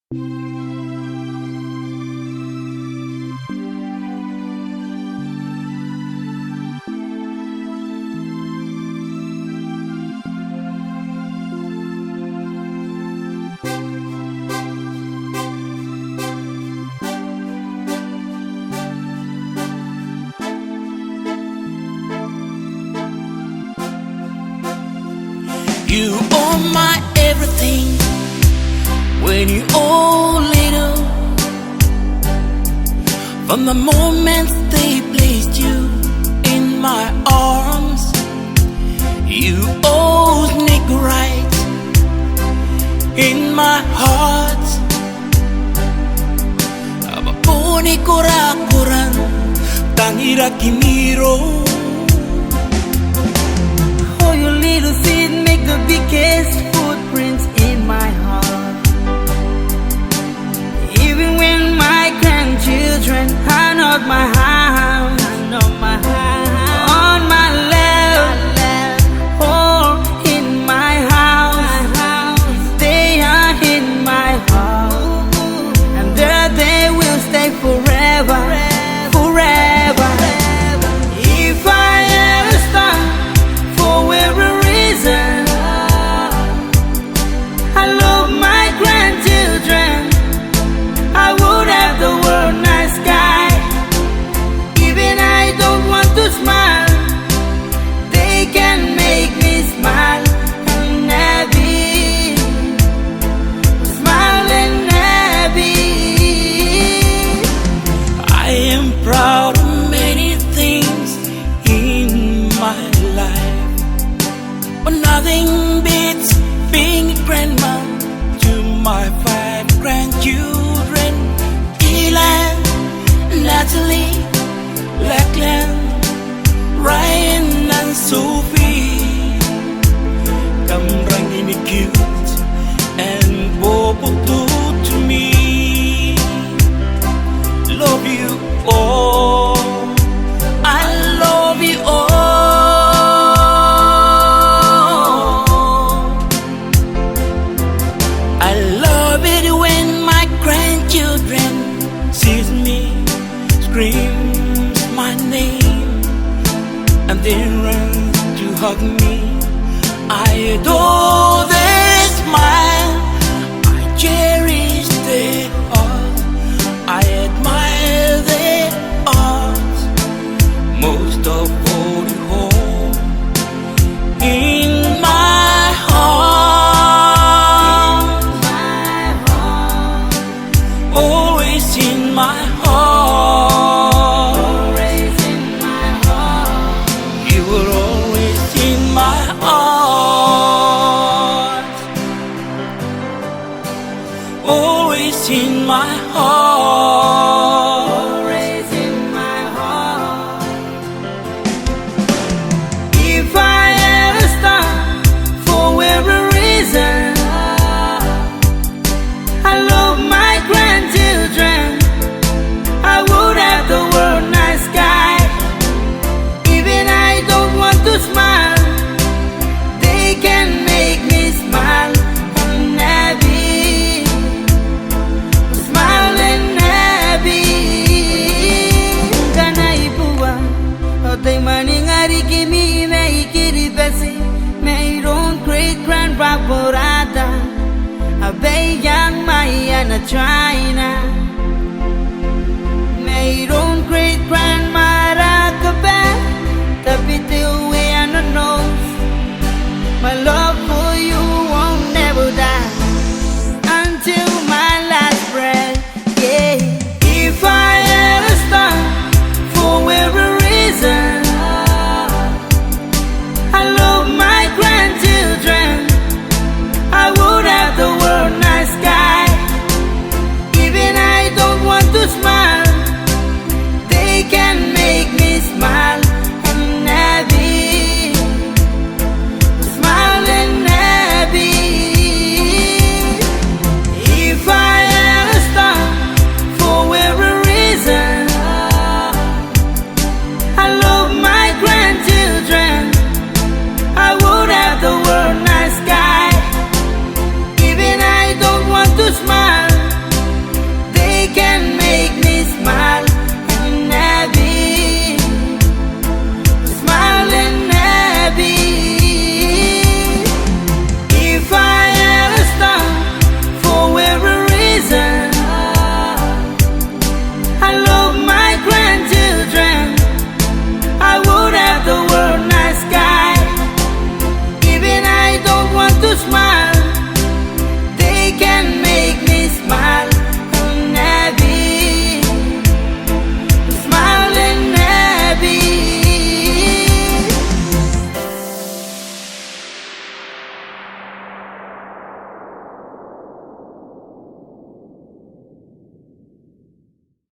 You are my everything when you are little. From the moment they placed you in my arms, you always make right in my heart. Abaponi kurakuran tangira kiniro. Oh, your little seed make the biggest footprints in my heart. Even when my grandchildren are not my house, on my left, or in my house, they are in my heart, and there they will stay forever, forever. If I ever start for every reason, I love my grandchildren. I would have the world night sky. Even I don't want to smile, they can make me smile and happy, smile and happy. I am proud of many things in my life, but nothing beats being a grandma to my 5 grandchildren: Elan, Natalie, Lachlan, Ryan and Sophie. Kamrang cute and Bobo to me. Love you all, I love you all. I love it when my grandchildren sees me, screams my name, and then runs to hug me. I adore their smile, I cherish their heart, I admire their art, most of all you hold in my heart, always in my heart, Always in my heart. you were always in my heart, always in my heart. Always in my heart. If I ever start for every reason, I love my grandchildren. I would have the world night sky. Even I don't want to smile, they can make me smile and happy, smile and happy. Kana ipuwa, otai maningari kimi me ikiri besi, me iron great grandpapa rata, abe yang maya na China. Me iron great grandma rakabe, tapi te uwe ano knows, my love.